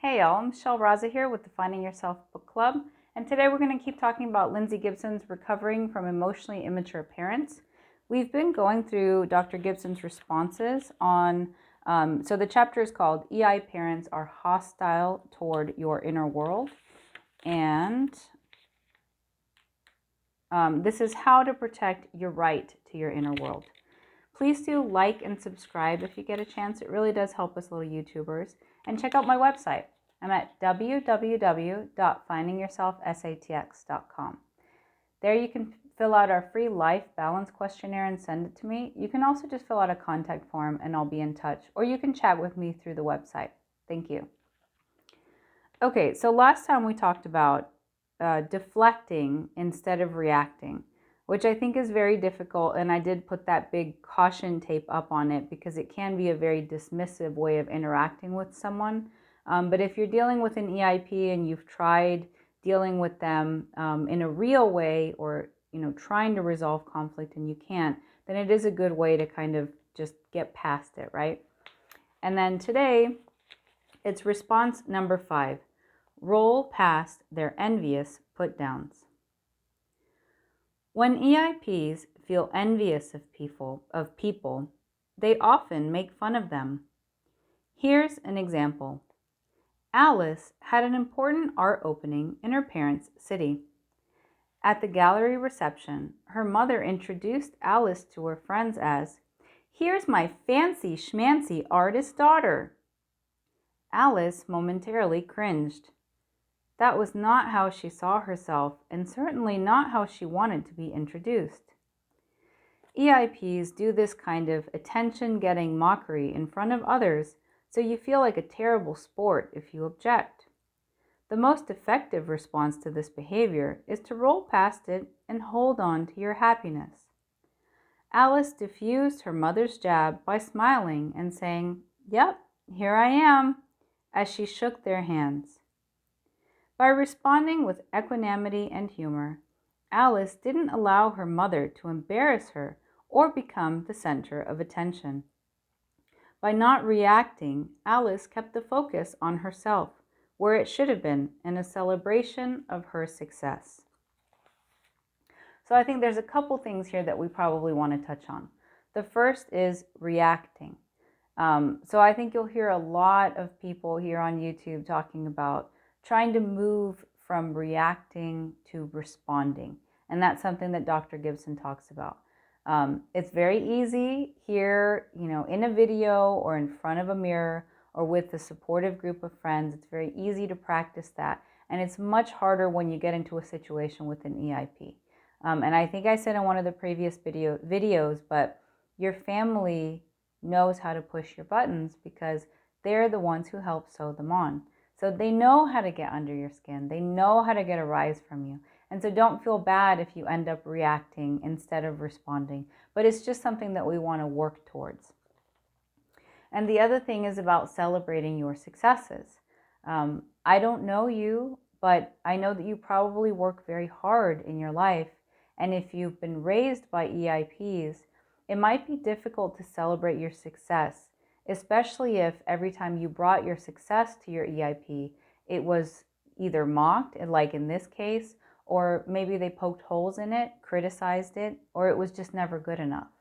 Hey y'all, I'm Raza here with the Finding Yourself Book Club, and today we're going to keep talking about Lindsay Gibson's Recovering from Emotionally Immature Parents. We've been going through Dr. Gibson's responses on, so the chapter is called EI Parents Are Hostile Toward Your Inner World, and this is how to protect your right to your inner world. Please do like and subscribe if you get a chance. It really does help us little YouTubers. And check out my website. I'm at www.findingyourselfsatx.com. There you can fill out our free life balance questionnaire and send it to me. You can also just fill out a contact form and I'll be in touch. Or you can chat with me through the website. Thank you. Okay, so last time we talked about deflecting instead of reacting, which I think is very difficult, and I did put that big caution tape up on it because it can be a very dismissive way of interacting with someone. But if you're dealing with an EIP and you've tried dealing with them in a real way, or trying to resolve conflict and you can't, then it is a good way to kind of just get past it, right? And then today, it's response number 5. Roll past their envious put-downs. When EIPs feel envious of people, they often make fun of them. Here's an example. Alice had an important art opening in her parents' city. At the gallery reception, her mother introduced Alice to her friends as, "Here's my fancy schmancy artist daughter." Alice momentarily cringed. That was not how she saw herself, and certainly not how she wanted to be introduced. EIPs do this kind of attention-getting mockery in front of others, so you feel like a terrible sport if you object. The most effective response to this behavior is to roll past it and hold on to your happiness. Alice diffused her mother's jab by smiling and saying, "Yep, here I am," as she shook their hands. By responding with equanimity and humor, Alice didn't allow her mother to embarrass her or become the center of attention. By not reacting, Alice kept the focus on herself, where it should have been, in a celebration of her success. So I think there's a couple things here that we probably want to touch on. The first is reacting. So I think you'll hear a lot of people here on YouTube talking about trying to move from reacting to responding. And that's something that Dr. Gibson talks about. It's very easy here, in a video or in front of a mirror or with a supportive group of friends. It's very easy to practice that. And it's much harder when you get into a situation with an EIP. And I think I said in one of the previous videos, but your family knows how to push your buttons because they're the ones who help sew them on. So they know how to get under your skin. They know how to get a rise from you. And so don't feel bad if you end up reacting instead of responding. But it's just something that we want to work towards. And the other thing is about celebrating your successes. I don't know you, but I know that you probably work very hard in your life. And if you've been raised by EIPs, it might be difficult to celebrate your success, especially if every time you brought your success to your EIP, it was either mocked, like in this case, or maybe they poked holes in it, criticized it, or it was just never good enough.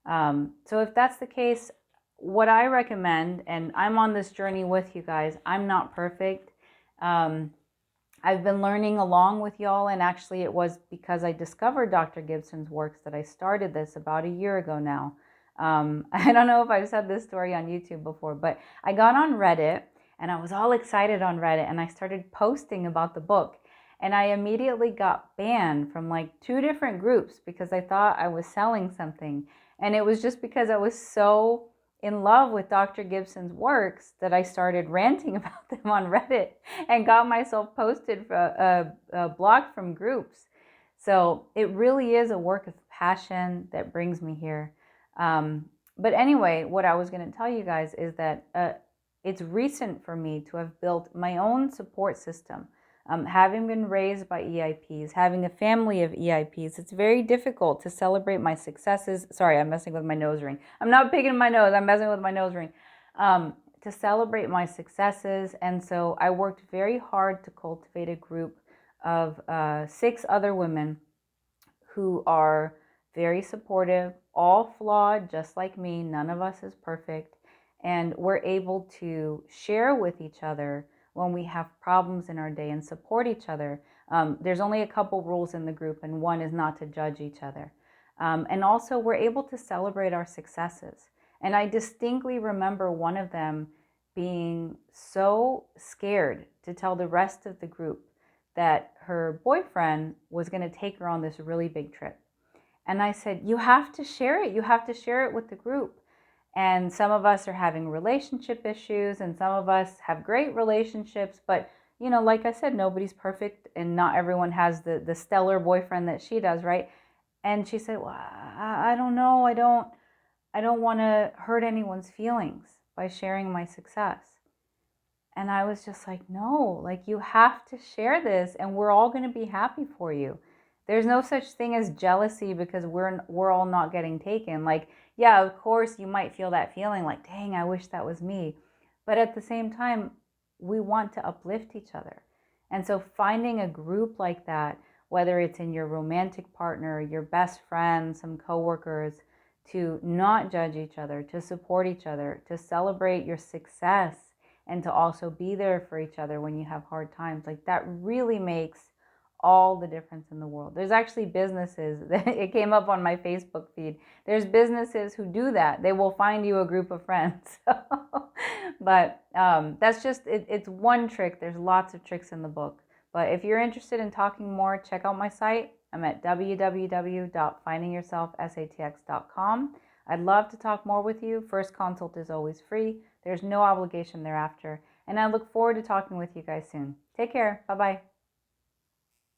So if that's the case, what I recommend, and I'm on this journey with you guys, I'm not perfect. I've been learning along with y'all, and actually it was because I discovered Dr. Gibson's works that I started this about a year ago now. I don't know if I've said this story on YouTube before, but I got on Reddit and I was all excited on Reddit and I started posting about the book, and I immediately got banned from like 2 different groups because I thought I was selling something. And it was just because I was so in love with Dr. Gibson's works that I started ranting about them on Reddit and got myself posted for blocked from groups. So it really is a work of passion that brings me here. But anyway, what I was going to tell you guys is that it's recent for me to have built my own support system. Having been raised by EIPs, having a family of EIPs, it's very difficult to celebrate my successes. Sorry, I'm messing with my nose ring. I'm not picking my nose, I'm messing with my nose ring. to celebrate my successes. And so I worked very hard to cultivate a group of 6 other women who are very supportive, all flawed, just like me. None of us is perfect. And we're able to share with each other when we have problems in our day and support each other. There's only a couple rules in the group, and one is not to judge each other. And also, we're able to celebrate our successes. And I distinctly remember one of them being so scared to tell the rest of the group that her boyfriend was going to take her on this really big trip. And I said, you have to share it. You have to share it with the group. And some of us are having relationship issues, and some of us have great relationships. But, you know, like I said, nobody's perfect, and not everyone has the stellar boyfriend that she does, right? And she said, well, I don't know. I don't want to hurt anyone's feelings by sharing my success. And I was just like, no, like you have to share this and we're all going to be happy for you. There's no such thing as jealousy because we're all not getting taken. Like, yeah, of course you might feel that feeling like, dang, I wish that was me. But at the same time, we want to uplift each other. And so finding a group like that, whether it's in your romantic partner, your best friend, some coworkers, to not judge each other, to support each other, to celebrate your success, and to also be there for each other when you have hard times. Like that really makes all the difference in the world. There's actually businesses, it came up on my Facebook feed. There's businesses who do that. They will find you a group of friends. But that's just, it's one trick. There's lots of tricks in the book. But if you're interested in talking more, check out my site. I'm at www.findingyourselfsatx.com. I'd love to talk more with you. First consult is always free. There's no obligation thereafter. And I look forward to talking with you guys soon. Take care. Bye-bye.